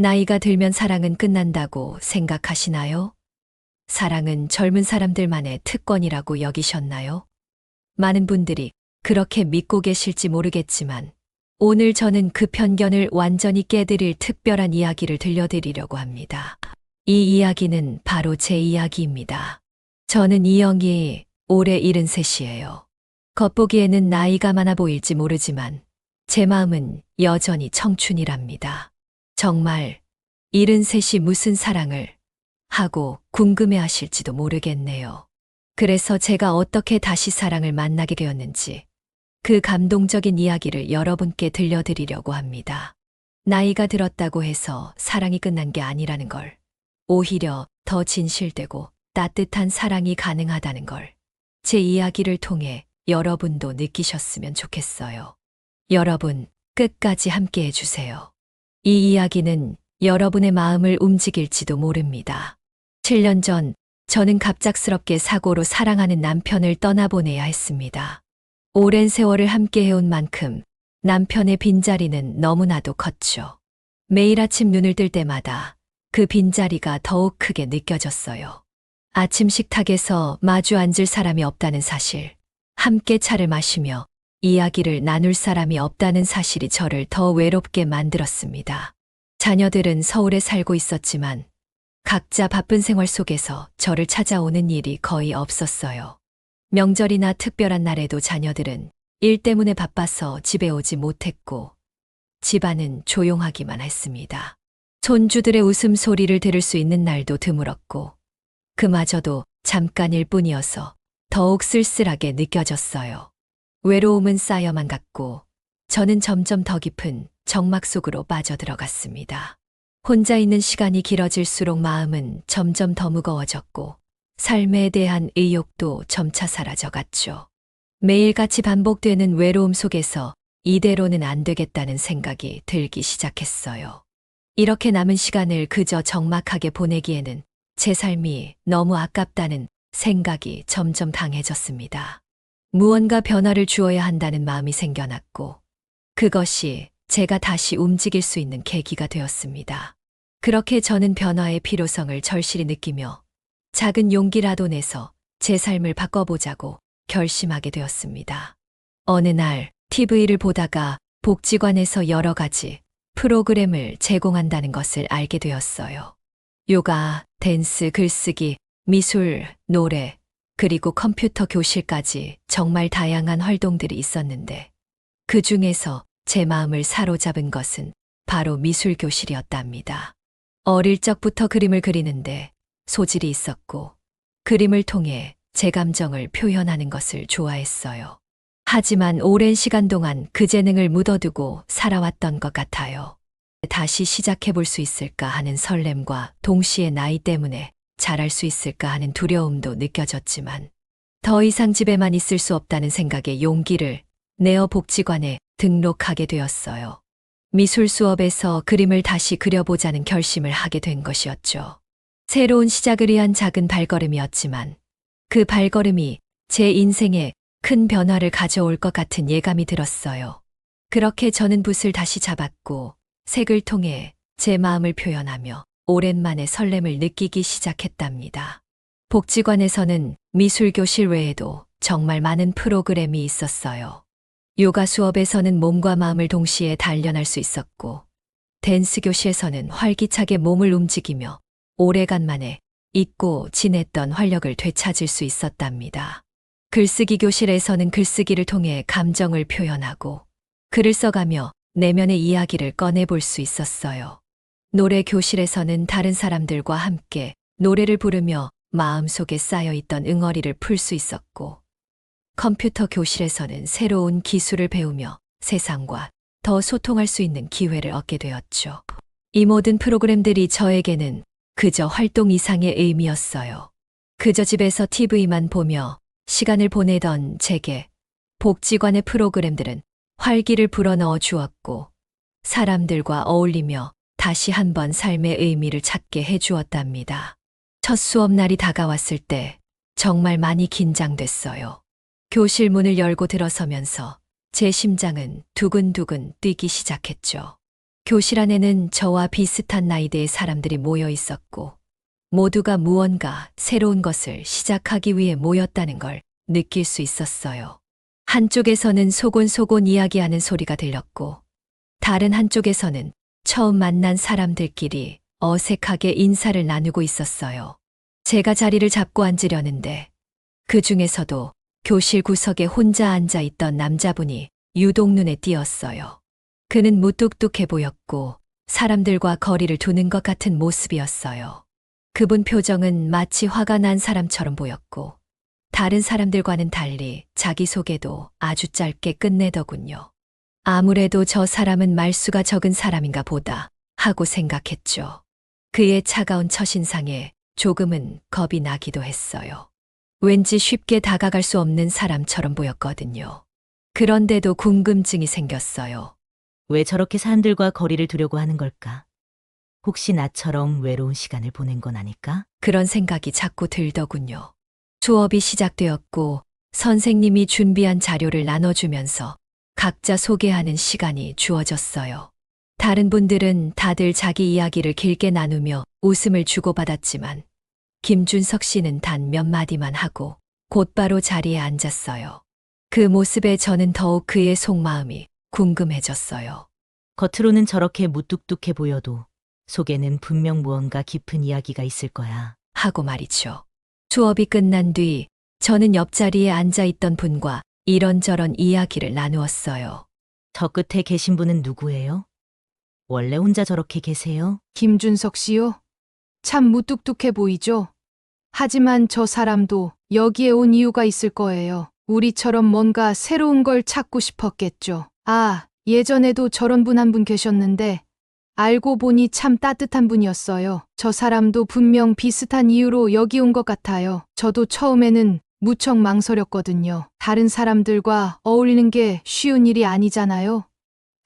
나이가 들면 사랑은 끝난다고 생각하시나요? 사랑은 젊은 사람들만의 특권이라고 여기셨나요? 많은 분들이 그렇게 믿고 계실지 모르겠지만 오늘 저는 그 편견을 완전히 깨드릴 특별한 이야기를 들려드리려고 합니다. 이 이야기는 바로 제 이야기입니다. 저는 이영희, 올해 73이에요. 겉보기에는 나이가 많아 보일지 모르지만 제 마음은 여전히 청춘이랍니다. 정말 73이 무슨 사랑을 하고 궁금해 하실지도 모르겠네요. 그래서 제가 어떻게 다시 사랑을 만나게 되었는지 그 감동적인 이야기를 여러분께 들려드리려고 합니다. 나이가 들었다고 해서 사랑이 끝난 게 아니라는 걸, 오히려 더 진실되고 따뜻한 사랑이 가능하다는 걸 제 이야기를 통해 여러분도 느끼셨으면 좋겠어요. 여러분, 끝까지 함께 해주세요. 이 이야기는 여러분의 마음을 움직일지도 모릅니다. 7년 전, 저는 갑작스럽게 사고로 사랑하는 남편을 떠나보내야 했습니다. 오랜 세월을 함께 해온 만큼 남편의 빈자리는 너무나도 컸죠. 매일 아침 눈을 뜰 때마다 그 빈자리가 더욱 크게 느껴졌어요. 아침 식탁에서 마주 앉을 사람이 없다는 사실, 함께 차를 마시며 이야기를 나눌 사람이 없다는 사실이 저를 더 외롭게 만들었습니다. 자녀들은 서울에 살고 있었지만 각자 바쁜 생활 속에서 저를 찾아오는 일이 거의 없었어요. 명절이나 특별한 날에도 자녀들은 일 때문에 바빠서 집에 오지 못했고 집안은 조용하기만 했습니다. 손주들의 웃음소리를 들을 수 있는 날도 드물었고 그마저도 잠깐일 뿐이어서 더욱 쓸쓸하게 느껴졌어요. 외로움은 쌓여만 갔고 저는 점점 더 깊은 정막 속으로 빠져들어갔습니다. 혼자 있는 시간이 길어질수록 마음은 점점 더 무거워졌고 삶에 대한 의욕도 점차 사라져갔죠. 매일같이 반복되는 외로움 속에서 이대로는 안 되겠다는 생각이 들기 시작했어요. 이렇게 남은 시간을 그저 적막하게 보내기에는 제 삶이 너무 아깝다는 생각이 점점 강해졌습니다. 무언가 변화를 주어야 한다는 마음이 생겨났고 그것이 제가 다시 움직일 수 있는 계기가 되었습니다. 그렇게 저는 변화의 필요성을 절실히 느끼며 작은 용기라도 내서 제 삶을 바꿔보자고 결심하게 되었습니다. 어느 날 TV를 보다가 복지관에서 여러 가지 프로그램을 제공한다는 것을 알게 되었어요. 요가, 댄스, 글쓰기, 미술, 노래, 그리고 컴퓨터 교실까지 정말 다양한 활동들이 있었는데 그 중에서 제 마음을 사로잡은 것은 바로 미술 교실이었답니다. 어릴 적부터 그림을 그리는데 소질이 있었고 그림을 통해 제 감정을 표현하는 것을 좋아했어요. 하지만 오랜 시간 동안 그 재능을 묻어두고 살아왔던 것 같아요. 다시 시작해 볼 수 있을까 하는 설렘과 동시에 나이 때문에 잘할 수 있을까 하는 두려움도 느껴졌지만 더 이상 집에만 있을 수 없다는 생각에 용기를 내어 복지관에 등록하게 되었어요. 미술 수업에서 그림을 다시 그려보자는 결심을 하게 된 것이었죠. 새로운 시작을 위한 작은 발걸음이었지만 그 발걸음이 제 인생에 큰 변화를 가져올 것 같은 예감이 들었어요. 그렇게 저는 붓을 다시 잡았고 색을 통해 제 마음을 표현하며 오랜만에 설렘을 느끼기 시작했답니다. 복지관에서는 미술교실 외에도 정말 많은 프로그램이 있었어요. 요가 수업에서는 몸과 마음을 동시에 단련할 수 있었고 댄스 교실에서는 활기차게 몸을 움직이며 오래간만에 잊고 지냈던 활력을 되찾을 수 있었답니다. 글쓰기 교실에서는 글쓰기를 통해 감정을 표현하고 글을 써가며 내면의 이야기를 꺼내볼 수 있었어요. 노래 교실에서는 다른 사람들과 함께 노래를 부르며 마음속에 쌓여있던 응어리를 풀 수 있었고 컴퓨터 교실에서는 새로운 기술을 배우며 세상과 더 소통할 수 있는 기회를 얻게 되었죠. 이 모든 프로그램들이 저에게는 그저 활동 이상의 의미였어요. 그저 집에서 TV만 보며 시간을 보내던 제게 복지관의 프로그램들은 활기를 불어넣어 주었고 사람들과 어울리며 다시 한번 삶의 의미를 찾게 해주었답니다. 첫 수업 날이 다가왔을 때 정말 많이 긴장됐어요. 교실 문을 열고 들어서면서 제 심장은 두근두근 뛰기 시작했죠. 교실 안에는 저와 비슷한 나이대의 사람들이 모여 있었고, 모두가 무언가 새로운 것을 시작하기 위해 모였다는 걸 느낄 수 있었어요. 한쪽에서는 소곤소곤 이야기하는 소리가 들렸고, 다른 한쪽에서는 처음 만난 사람들끼리 어색하게 인사를 나누고 있었어요. 제가 자리를 잡고 앉으려는데, 그 중에서도 교실 구석에 혼자 앉아 있던 남자분이 유독 눈에 띄었어요. 그는 무뚝뚝해 보였고 사람들과 거리를 두는 것 같은 모습이었어요. 그분 표정은 마치 화가 난 사람처럼 보였고 다른 사람들과는 달리 자기소개도 아주 짧게 끝내더군요. 아무래도 저 사람은 말수가 적은 사람인가 보다 하고 생각했죠. 그의 차가운 첫인상에 조금은 겁이 나기도 했어요. 왠지 쉽게 다가갈 수 없는 사람처럼 보였거든요. 그런데도 궁금증이 생겼어요. 왜 저렇게 사람들과 거리를 두려고 하는 걸까? 혹시 나처럼 외로운 시간을 보낸 건 아닐까? 그런 생각이 자꾸 들더군요. 수업이 시작되었고 선생님이 준비한 자료를 나눠주면서 각자 소개하는 시간이 주어졌어요. 다른 분들은 다들 자기 이야기를 길게 나누며 웃음을 주고받았지만 김준석 씨는 단 몇 마디만 하고 곧바로 자리에 앉았어요. 그 모습에 저는 더욱 그의 속마음이 궁금해졌어요. 겉으로는 저렇게 무뚝뚝해 보여도 속에는 분명 무언가 깊은 이야기가 있을 거야. 하고 말이죠. 수업이 끝난 뒤 저는 옆자리에 앉아 있던 분과 이런저런 이야기를 나누었어요. 저 끝에 계신 분은 누구예요? 원래 혼자 저렇게 계세요? 김준석 씨요? 참 무뚝뚝해 보이죠? 하지만 저 사람도 여기에 온 이유가 있을 거예요. 우리처럼 뭔가 새로운 걸 찾고 싶었겠죠. 아, 예전에도 저런 분 한 분 계셨는데 알고 보니 참 따뜻한 분이었어요. 저 사람도 분명 비슷한 이유로 여기 온 것 같아요. 저도 처음에는 무척 망설였거든요. 다른 사람들과 어울리는 게 쉬운 일이 아니잖아요.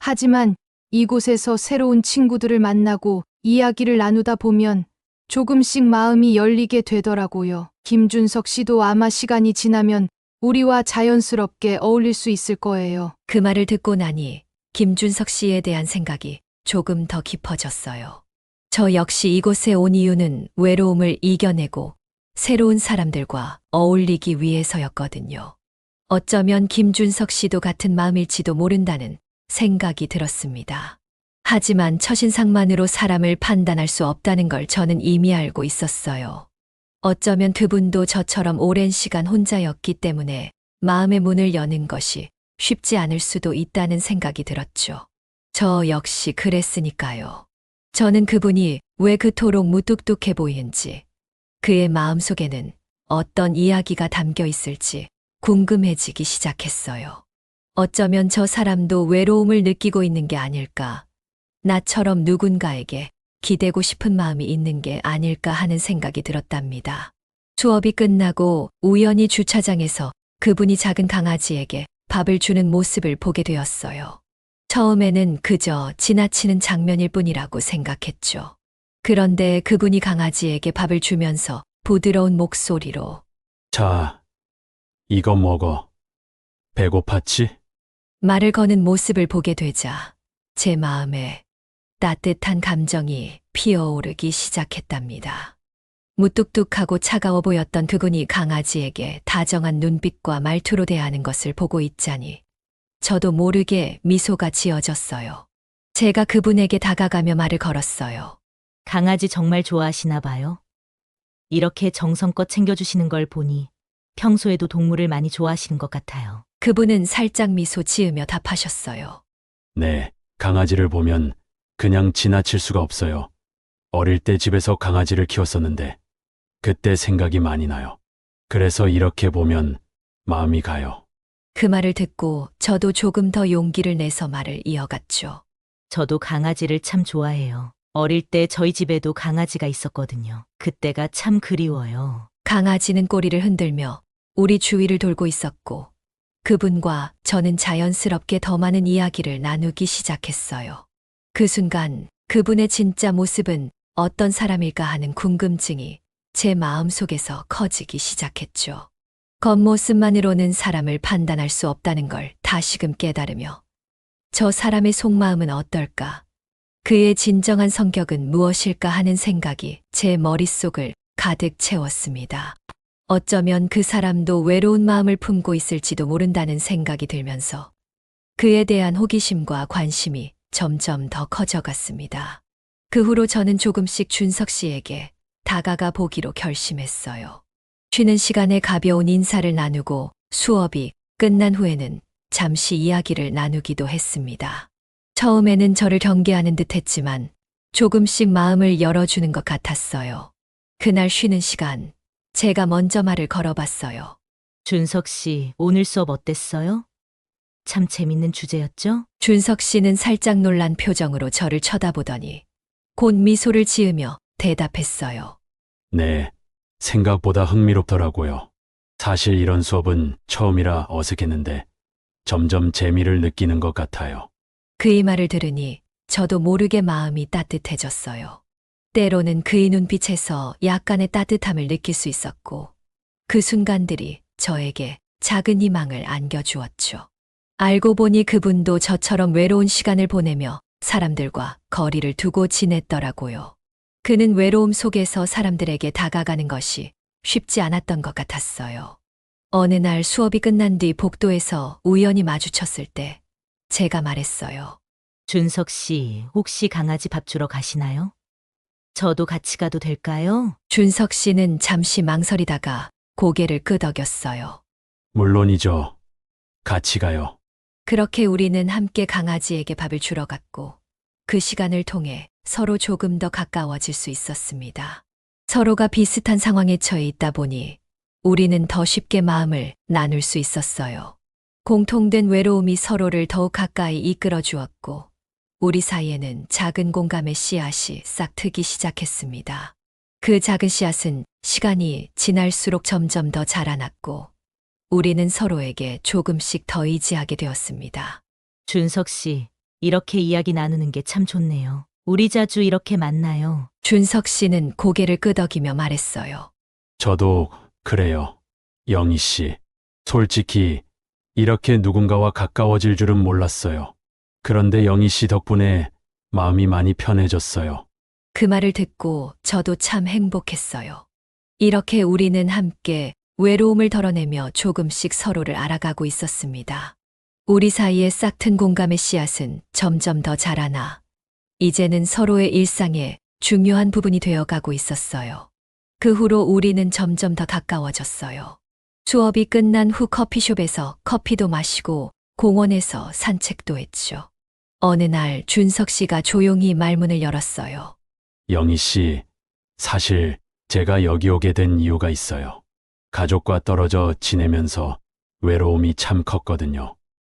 하지만 이곳에서 새로운 친구들을 만나고 이야기를 나누다 보면 조금씩 마음이 열리게 되더라고요. 김준석 씨도 아마 시간이 지나면 우리와 자연스럽게 어울릴 수 있을 거예요. 그 말을 듣고 나니 김준석 씨에 대한 생각이 조금 더 깊어졌어요. 저 역시 이곳에 온 이유는 외로움을 이겨내고 새로운 사람들과 어울리기 위해서였거든요. 어쩌면 김준석 씨도 같은 마음일지도 모른다는 생각이 들었습니다. 하지만 첫인상만으로 사람을 판단할 수 없다는 걸 저는 이미 알고 있었어요. 어쩌면 그분도 저처럼 오랜 시간 혼자였기 때문에 마음의 문을 여는 것이 쉽지 않을 수도 있다는 생각이 들었죠. 저 역시 그랬으니까요. 저는 그분이 왜 그토록 무뚝뚝해 보이는지, 그의 마음속에는 어떤 이야기가 담겨 있을지 궁금해지기 시작했어요. 어쩌면 저 사람도 외로움을 느끼고 있는 게 아닐까, 나처럼 누군가에게 기대고 싶은 마음이 있는 게 아닐까 하는 생각이 들었답니다. 수업이 끝나고 우연히 주차장에서 그분이 작은 강아지에게 밥을 주는 모습을 보게 되었어요. 처음에는 그저 지나치는 장면일 뿐이라고 생각했죠. 그런데 그분이 강아지에게 밥을 주면서 부드러운 목소리로 자, 이거 먹어. 배고팠지? 말을 거는 모습을 보게 되자 제 마음에 따뜻한 감정이 피어오르기 시작했답니다. 무뚝뚝하고 차가워 보였던 그분이 강아지에게 다정한 눈빛과 말투로 대하는 것을 보고 있자니 저도 모르게 미소가 지어졌어요. 제가 그분에게 다가가며 말을 걸었어요. 강아지 정말 좋아하시나 봐요. 이렇게 정성껏 챙겨주시는 걸 보니 평소에도 동물을 많이 좋아하시는 것 같아요. 그분은 살짝 미소 지으며 답하셨어요. 네, 강아지를 보면 그냥 지나칠 수가 없어요. 어릴 때 집에서 강아지를 키웠었는데 그때 생각이 많이 나요. 그래서 이렇게 보면 마음이 가요. 그 말을 듣고 저도 조금 더 용기를 내서 말을 이어갔죠. 저도 강아지를 참 좋아해요. 어릴 때 저희 집에도 강아지가 있었거든요. 그때가 참 그리워요. 강아지는 꼬리를 흔들며 우리 주위를 돌고 있었고 그분과 저는 자연스럽게 더 많은 이야기를 나누기 시작했어요. 그 순간 그분의 진짜 모습은 어떤 사람일까 하는 궁금증이 제 마음속에서 커지기 시작했죠. 겉모습만으로는 사람을 판단할 수 없다는 걸 다시금 깨달으며 저 사람의 속마음은 어떨까, 그의 진정한 성격은 무엇일까 하는 생각이 제 머릿속을 가득 채웠습니다. 어쩌면 그 사람도 외로운 마음을 품고 있을지도 모른다는 생각이 들면서 그에 대한 호기심과 관심이 점점 더 커져갔습니다. 그 후로 저는 조금씩 준석 씨에게 다가가 보기로 결심했어요. 쉬는 시간에 가벼운 인사를 나누고 수업이 끝난 후에는 잠시 이야기를 나누기도 했습니다. 처음에는 저를 경계하는 듯 했지만 조금씩 마음을 열어주는 것 같았어요. 그날 쉬는 시간, 제가 먼저 말을 걸어봤어요. 준석 씨, 오늘 수업 어땠어요? 참 재밌는 주제였죠? 준석 씨는 살짝 놀란 표정으로 저를 쳐다보더니 곧 미소를 지으며 대답했어요. 네, 생각보다 흥미롭더라고요. 사실 이런 수업은 처음이라 어색했는데 점점 재미를 느끼는 것 같아요. 그의 말을 들으니 저도 모르게 마음이 따뜻해졌어요. 때로는 그의 눈빛에서 약간의 따뜻함을 느낄 수 있었고 그 순간들이 저에게 작은 희망을 안겨주었죠. 알고 보니 그분도 저처럼 외로운 시간을 보내며 사람들과 거리를 두고 지냈더라고요. 그는 외로움 속에서 사람들에게 다가가는 것이 쉽지 않았던 것 같았어요. 어느 날 수업이 끝난 뒤 복도에서 우연히 마주쳤을 때 제가 말했어요. 준석 씨, 혹시 강아지 밥 주러 가시나요? 저도 같이 가도 될까요? 준석 씨는 잠시 망설이다가 고개를 끄덕였어요. 물론이죠. 같이 가요. 그렇게 우리는 함께 강아지에게 밥을 주러 갔고 그 시간을 통해 서로 조금 더 가까워질 수 있었습니다. 서로가 비슷한 상황에 처해 있다 보니 우리는 더 쉽게 마음을 나눌 수 있었어요. 공통된 외로움이 서로를 더욱 가까이 이끌어 주었고 우리 사이에는 작은 공감의 씨앗이 싹 트기 시작했습니다. 그 작은 씨앗은 시간이 지날수록 점점 더 자라났고 우리는 서로에게 조금씩 더 의지하게 되었습니다. 준석 씨, 이렇게 이야기 나누는 게 참 좋네요. 우리 자주 이렇게 만나요. 준석 씨는 고개를 끄덕이며 말했어요. 저도 그래요. 영희 씨, 솔직히 이렇게 누군가와 가까워질 줄은 몰랐어요. 그런데 영희 씨 덕분에 마음이 많이 편해졌어요. 그 말을 듣고 저도 참 행복했어요. 이렇게 우리는 함께 외로움을 덜어내며 조금씩 서로를 알아가고 있었습니다. 우리 사이에 싹튼 공감의 씨앗은 점점 더 자라나 이제는 서로의 일상의 중요한 부분이 되어가고 있었어요. 그 후로 우리는 점점 더 가까워졌어요. 수업이 끝난 후 커피숍에서 커피도 마시고 공원에서 산책도 했죠. 어느 날 준석 씨가 조용히 말문을 열었어요. 영희 씨, 사실 제가 여기 오게 된 이유가 있어요. 가족과 떨어져 지내면서 외로움이 참 컸거든요.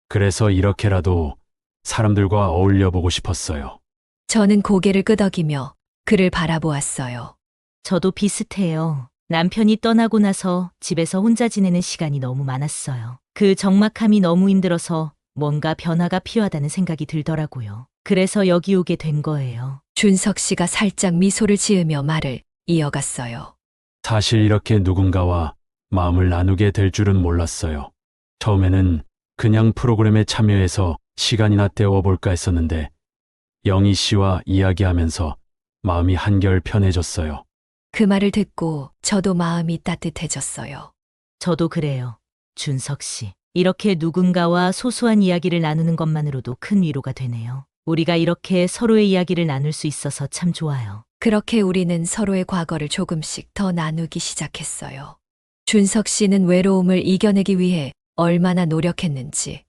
그래서 이렇게라도 사람들과 어울려 보고 싶었어요. 저는 고개를 끄덕이며 그를 바라보았어요. 저도 비슷해요. 남편이 떠나고 나서 집에서 혼자 지내는 시간이 너무 많았어요. 그 적막함이 너무 힘들어서 뭔가 변화가 필요하다는 생각이 들더라고요. 그래서 여기 오게 된 거예요. 준석 씨가 살짝 미소를 지으며 말을 이어갔어요. 사실 이렇게 누군가와 마음을 나누게 될 줄은 몰랐어요. 처음에는 그냥 프로그램에 참여해서 시간이나 때워볼까 했었는데 영희 씨와 이야기하면서 마음이 한결 편해졌어요. 그 말을 듣고 저도 마음이 따뜻해졌어요. 저도 그래요. 준석 씨. 이렇게 누군가와 소소한 이야기를 나누는 것만으로도 큰 위로가 되네요. 우리가 이렇게 서로의 이야기를 나눌 수 있어서 참 좋아요. 그렇게 우리는 서로의 과거를 조금씩 더 나누기 시작했어요. 준석 씨는 외로움을 이겨내기 위해 얼마나 노력했는지,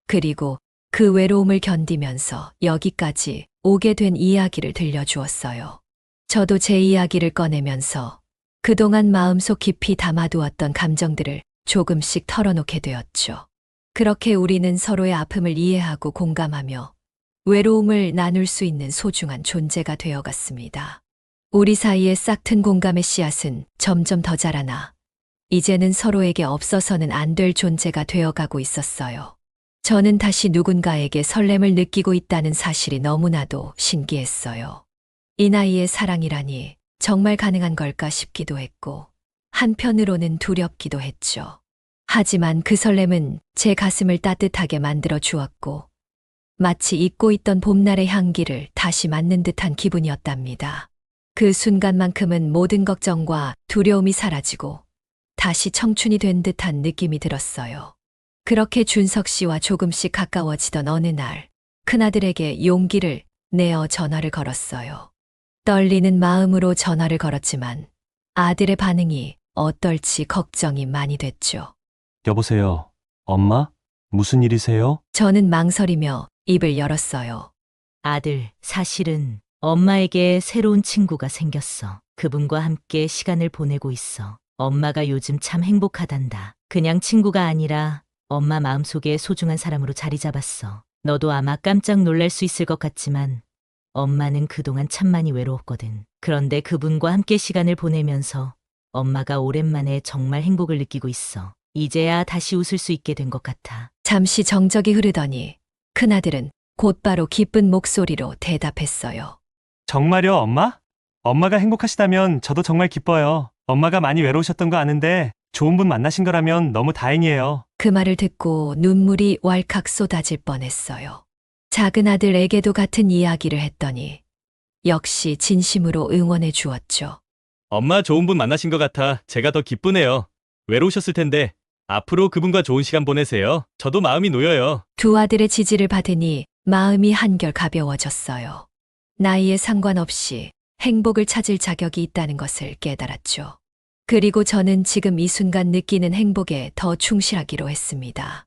그리고 그 외로움을 견디면서 여기까지 오게 된 이야기를 들려주었어요. 저도 제 이야기를 꺼내면서 그동안 마음속 깊이 담아두었던 감정들을 조금씩 털어놓게 되었죠. 그렇게 우리는 서로의 아픔을 이해하고 공감하며 외로움을 나눌 수 있는 소중한 존재가 되어갔습니다. 우리 사이에 싹튼 공감의 씨앗은 점점 더 자라나 이제는 서로에게 없어서는 안 될 존재가 되어가고 있었어요. 저는 다시 누군가에게 설렘을 느끼고 있다는 사실이 너무나도 신기했어요. 이 나이에 사랑이라니 정말 가능한 걸까 싶기도 했고 한편으로는 두렵기도 했죠. 하지만 그 설렘은 제 가슴을 따뜻하게 만들어 주었고 마치 잊고 있던 봄날의 향기를 다시 맡는 듯한 기분이었답니다. 그 순간만큼은 모든 걱정과 두려움이 사라지고 다시 청춘이 된 듯한 느낌이 들었어요. 그렇게 준석 씨와 조금씩 가까워지던 어느 날, 큰아들에게 용기를 내어 전화를 걸었어요. 떨리는 마음으로 전화를 걸었지만 아들의 반응이 어떨지 걱정이 많이 됐죠. 여보세요. 엄마? 무슨 일이세요? 저는 망설이며 입을 열었어요. 아들, 사실은 엄마에게 새로운 친구가 생겼어. 그분과 함께 시간을 보내고 있어. 엄마가 요즘 참 행복하단다. 그냥 친구가 아니라 엄마 마음속에 소중한 사람으로 자리 잡았어. 너도 아마 깜짝 놀랄 수 있을 것 같지만 엄마는 그동안 참 많이 외로웠거든. 그런데 그분과 함께 시간을 보내면서 엄마가 오랜만에 정말 행복을 느끼고 있어. 이제야 다시 웃을 수 있게 된 것 같아. 잠시 정적이 흐르더니 큰아들은 곧바로 기쁜 목소리로 대답했어요. 정말요, 엄마? 엄마가 행복하시다면 저도 정말 기뻐요. 엄마가 많이 외로우셨던 거 아는데 좋은 분 만나신 거라면 너무 다행이에요. 그 말을 듣고 눈물이 왈칵 쏟아질 뻔했어요. 작은 아들에게도 같은 이야기를 했더니 역시 진심으로 응원해 주었죠. 엄마 좋은 분 만나신 것 같아 제가 더 기쁘네요. 외로우셨을 텐데 앞으로 그분과 좋은 시간 보내세요. 저도 마음이 놓여요. 두 아들의 지지를 받으니 마음이 한결 가벼워졌어요. 나이에 상관없이 행복을 찾을 자격이 있다는 것을 깨달았죠. 그리고 저는 지금 이 순간 느끼는 행복에 더 충실하기로 했습니다.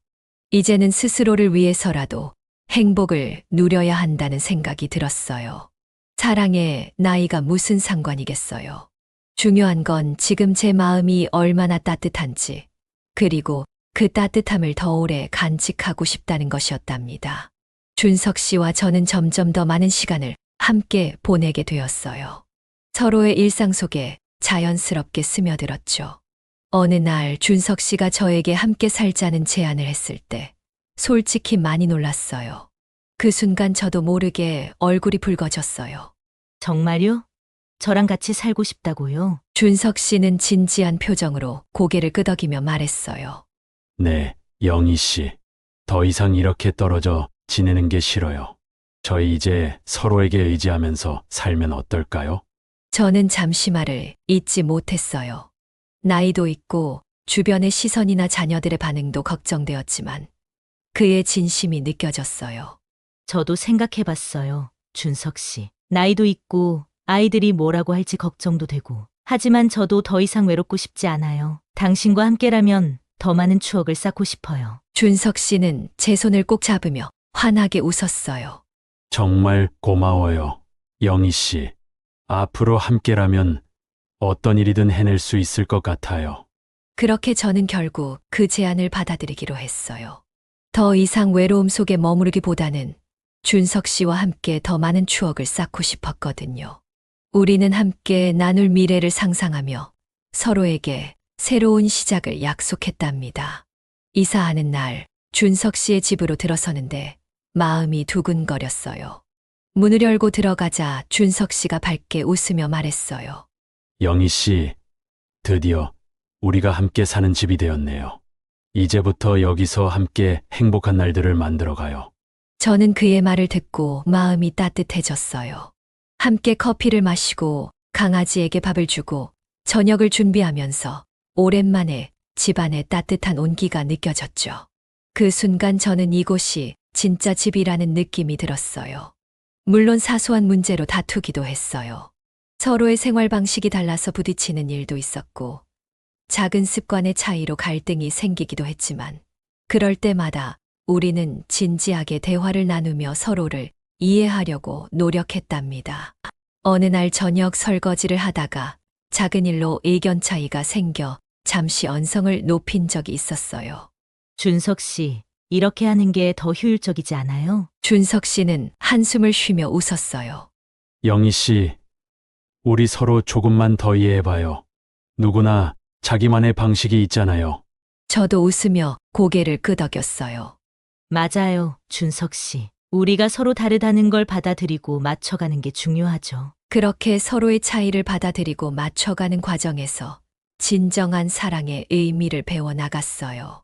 이제는 스스로를 위해서라도 행복을 누려야 한다는 생각이 들었어요. 사랑에 나이가 무슨 상관이겠어요. 중요한 건 지금 제 마음이 얼마나 따뜻한지, 그리고 그 따뜻함을 더 오래 간직하고 싶다는 것이었답니다. 준석 씨와 저는 점점 더 많은 시간을 함께 보내게 되었어요. 서로의 일상 속에 자연스럽게 스며들었죠. 어느 날 준석 씨가 저에게 함께 살자는 제안을 했을 때 솔직히 많이 놀랐어요. 그 순간 저도 모르게 얼굴이 붉어졌어요. 정말요? 저랑 같이 살고 싶다고요? 준석 씨는 진지한 표정으로 고개를 끄덕이며 말했어요. 네, 영희 씨. 더 이상 이렇게 떨어져 지내는 게 싫어요. 저희 이제 서로에게 의지하면서 살면 어떨까요? 저는 잠시 말을 잇지 못했어요. 나이도 있고 주변의 시선이나 자녀들의 반응도 걱정되었지만 그의 진심이 느껴졌어요. 저도 생각해봤어요. 준석 씨. 나이도 있고 아이들이 뭐라고 할지 걱정도 되고. 하지만 저도 더 이상 외롭고 싶지 않아요. 당신과 함께라면 더 많은 추억을 쌓고 싶어요. 준석 씨는 제 손을 꼭 잡으며 환하게 웃었어요. 정말 고마워요, 영희 씨. 앞으로 함께라면 어떤 일이든 해낼 수 있을 것 같아요. 그렇게 저는 결국 그 제안을 받아들이기로 했어요. 더 이상 외로움 속에 머무르기보다는 준석 씨와 함께 더 많은 추억을 쌓고 싶었거든요. 우리는 함께 나눌 미래를 상상하며 서로에게 새로운 시작을 약속했답니다. 이사하는 날 준석 씨의 집으로 들어서는데 마음이 두근거렸어요. 문을 열고 들어가자 준석 씨가 밝게 웃으며 말했어요. 영희 씨, 드디어 우리가 함께 사는 집이 되었네요. 이제부터 여기서 함께 행복한 날들을 만들어가요. 저는 그의 말을 듣고 마음이 따뜻해졌어요. 함께 커피를 마시고 강아지에게 밥을 주고 저녁을 준비하면서 오랜만에 집안의 따뜻한 온기가 느껴졌죠. 그 순간 저는 이곳이 진짜 집이라는 느낌이 들었어요. 물론 사소한 문제로 다투기도 했어요. 서로의 생활 방식이 달라서 부딪히는 일도 있었고, 작은 습관의 차이로 갈등이 생기기도 했지만, 그럴 때마다 우리는 진지하게 대화를 나누며 서로를 이해하려고 노력했답니다. 어느 날 저녁 설거지를 하다가 작은 일로 의견 차이가 생겨 잠시 언성을 높인 적이 있었어요. 준석 씨, 이렇게 하는 게 더 효율적이지 않아요? 준석 씨는 한숨을 쉬며 웃었어요. 영희 씨, 우리 서로 조금만 더 이해해봐요. 누구나 자기만의 방식이 있잖아요. 저도 웃으며 고개를 끄덕였어요. 맞아요, 준석 씨. 우리가 서로 다르다는 걸 받아들이고 맞춰가는 게 중요하죠. 그렇게 서로의 차이를 받아들이고 맞춰가는 과정에서 진정한 사랑의 의미를 배워나갔어요.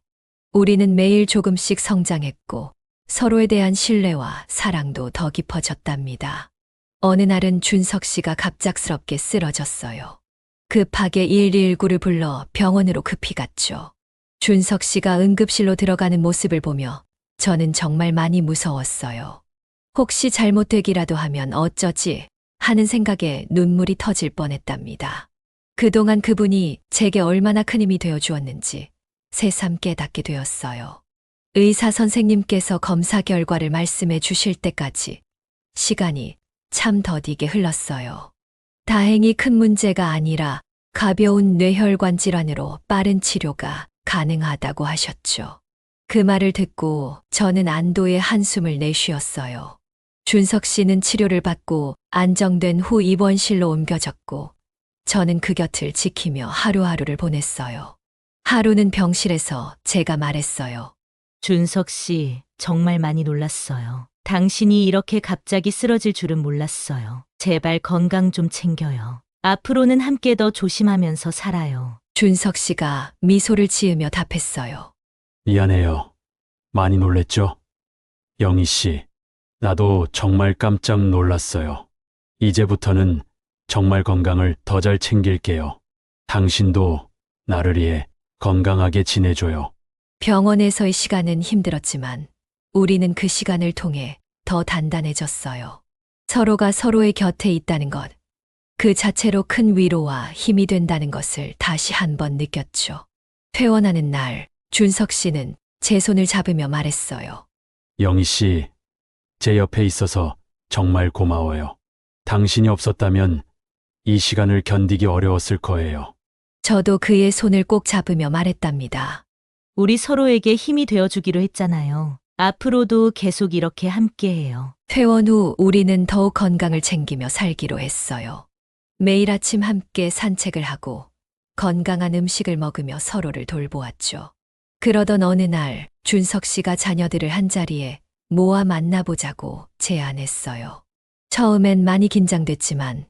우리는 매일 조금씩 성장했고 서로에 대한 신뢰와 사랑도 더 깊어졌답니다. 어느 날은 준석 씨가 갑작스럽게 쓰러졌어요. 급하게 119를 불러 병원으로 급히 갔죠. 준석 씨가 응급실로 들어가는 모습을 보며 저는 정말 많이 무서웠어요. 혹시 잘못되기라도 하면 어쩌지 하는 생각에 눈물이 터질 뻔했답니다. 그동안 그분이 제게 얼마나 큰 힘이 되어 주었는지 새삼 깨닫게 되었어요. 의사 선생님께서 검사 결과를 말씀해 주실 때까지 시간이 참 더디게 흘렀어요. 다행히 큰 문제가 아니라 가벼운 뇌혈관 질환으로 빠른 치료가 가능하다고 하셨죠. 그 말을 듣고 저는 안도의 한숨을 내쉬었어요. 준석 씨는 치료를 받고 안정된 후 입원실로 옮겨졌고 저는 그 곁을 지키며 하루하루를 보냈어요. 하루는 병실에서 제가 말했어요. 준석 씨, 정말 많이 놀랐어요. 당신이 이렇게 갑자기 쓰러질 줄은 몰랐어요. 제발 건강 좀 챙겨요. 앞으로는 함께 더 조심하면서 살아요. 준석 씨가 미소를 지으며 답했어요. 미안해요. 많이 놀랬죠? 영희 씨, 나도 정말 깜짝 놀랐어요. 이제부터는 정말 건강을 더 잘 챙길게요. 당신도 나를 위해 건강하게 지내줘요. 병원에서의 시간은 힘들었지만 우리는 그 시간을 통해 더 단단해졌어요. 서로가 서로의 곁에 있다는 것, 그 자체로 큰 위로와 힘이 된다는 것을 다시 한번 느꼈죠. 퇴원하는 날, 준석 씨는 제 손을 잡으며 말했어요. 영희 씨, 제 옆에 있어서 정말 고마워요. 당신이 없었다면 이 시간을 견디기 어려웠을 거예요. 저도 그의 손을 꼭 잡으며 말했답니다. 우리 서로에게 힘이 되어주기로 했잖아요. 앞으로도 계속 이렇게 함께해요. 퇴원 후 우리는 더욱 건강을 챙기며 살기로 했어요. 매일 아침 함께 산책을 하고 건강한 음식을 먹으며 서로를 돌보았죠. 그러던 어느 날 준석 씨가 자녀들을 한자리에 모아 만나보자고 제안했어요. 처음엔 많이 긴장됐지만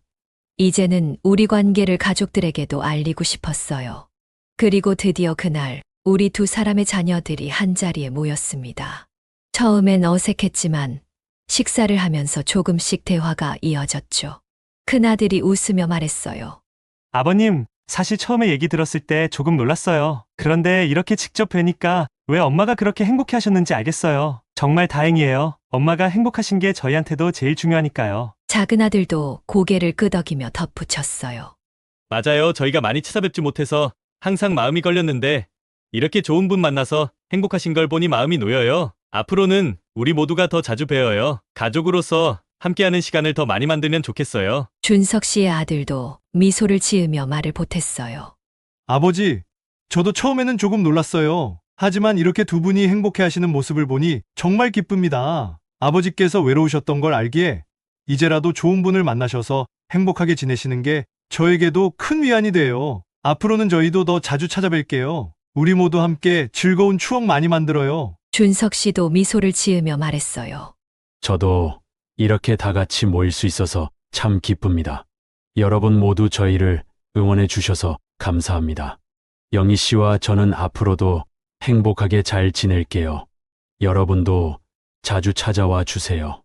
이제는 우리 관계를 가족들에게도 알리고 싶었어요. 그리고 드디어 그날 우리 두 사람의 자녀들이 한자리에 모였습니다. 처음엔 어색했지만 식사를 하면서 조금씩 대화가 이어졌죠. 큰아들이 웃으며 말했어요. 아버님, 사실 처음에 얘기 들었을 때 조금 놀랐어요. 그런데 이렇게 직접 뵈니까 왜 엄마가 그렇게 행복해 하셨는지 알겠어요. 정말 다행이에요. 엄마가 행복하신 게 저희한테도 제일 중요하니까요. 작은 아들도 고개를 끄덕이며 덧붙였어요. 맞아요. 저희가 많이 찾아뵙지 못해서 항상 마음이 걸렸는데 이렇게 좋은 분 만나서 행복하신 걸 보니 마음이 놓여요. 앞으로는 우리 모두가 더 자주 뵈어요. 가족으로서 함께하는 시간을 더 많이 만들면 좋겠어요. 준석 씨의 아들도 미소를 지으며 말을 보탰어요. 아버지, 저도 처음에는 조금 놀랐어요. 하지만 이렇게 두 분이 행복해 하시는 모습을 보니 정말 기쁩니다. 아버지께서 외로우셨던 걸 알기에 이제라도 좋은 분을 만나셔서 행복하게 지내시는 게 저에게도 큰 위안이 돼요. 앞으로는 저희도 더 자주 찾아뵐게요. 우리 모두 함께 즐거운 추억 많이 만들어요. 준석 씨도 미소를 지으며 말했어요. 저도 이렇게 다 같이 모일 수 있어서 참 기쁩니다. 여러분 모두 저희를 응원해 주셔서 감사합니다. 영희 씨와 저는 앞으로도 행복하게 잘 지낼게요. 여러분도 자주 찾아와 주세요.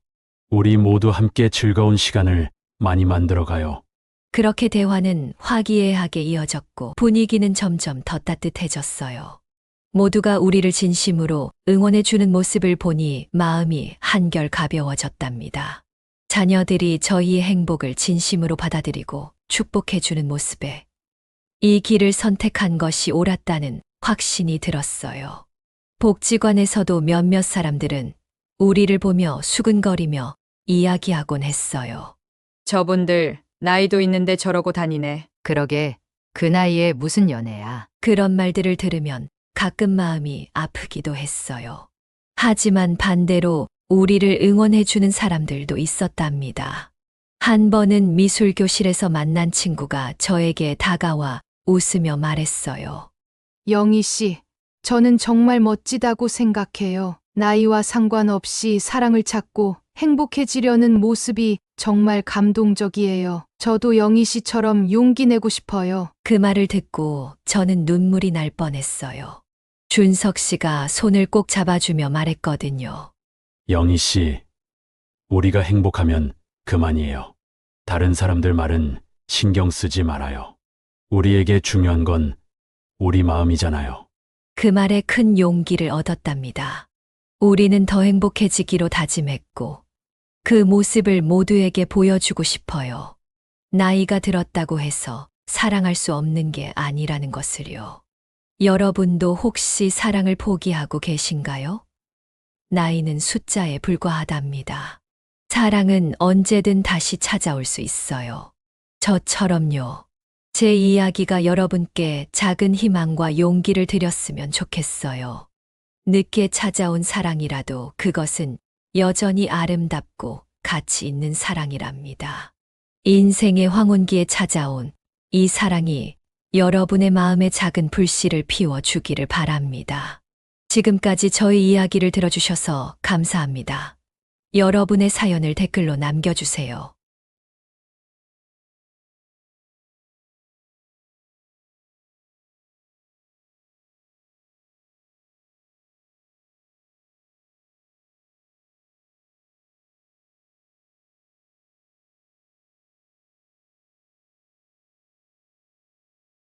우리 모두 함께 즐거운 시간을 많이 만들어가요. 그렇게 대화는 화기애애하게 이어졌고 분위기는 점점 더 따뜻해졌어요. 모두가 우리를 진심으로 응원해주는 모습을 보니 마음이 한결 가벼워졌답니다. 자녀들이 저희의 행복을 진심으로 받아들이고 축복해주는 모습에 이 길을 선택한 것이 옳았다는 확신이 들었어요. 복지관에서도 몇몇 사람들은 우리를 보며 수근거리며 이야기하곤 했어요. 저분들 나이도 있는데 저러고 다니네. 그러게, 그 나이에 무슨 연애야. 그런 말들을 들으면 가끔 마음이 아프기도 했어요. 하지만 반대로 우리를 응원해주는 사람들도 있었답니다. 한 번은 미술교실에서 만난 친구가 저에게 다가와 웃으며 말했어요. 영희 씨, 저는 정말 멋지다고 생각해요. 나이와 상관없이 사랑을 찾고 행복해지려는 모습이 정말 감동적이에요. 저도 영희 씨처럼 용기 내고 싶어요. 그 말을 듣고 저는 눈물이 날 뻔했어요. 준석 씨가 손을 꼭 잡아주며 말했거든요. 영희 씨, 우리가 행복하면 그만이에요. 다른 사람들 말은 신경 쓰지 말아요. 우리에게 중요한 건 우리 마음이잖아요. 그 말에 큰 용기를 얻었답니다. 우리는 더 행복해지기로 다짐했고, 그 모습을 모두에게 보여주고 싶어요. 나이가 들었다고 해서 사랑할 수 없는 게 아니라는 것을요. 여러분도 혹시 사랑을 포기하고 계신가요? 나이는 숫자에 불과하답니다. 사랑은 언제든 다시 찾아올 수 있어요. 저처럼요. 제 이야기가 여러분께 작은 희망과 용기를 드렸으면 좋겠어요. 늦게 찾아온 사랑이라도 그것은 여전히 아름답고 가치 있는 사랑이랍니다. 인생의 황혼기에 찾아온 이 사랑이 여러분의 마음에 작은 불씨를 피워주기를 바랍니다. 지금까지 저희 이야기를 들어주셔서 감사합니다. 여러분의 사연을 댓글로 남겨주세요.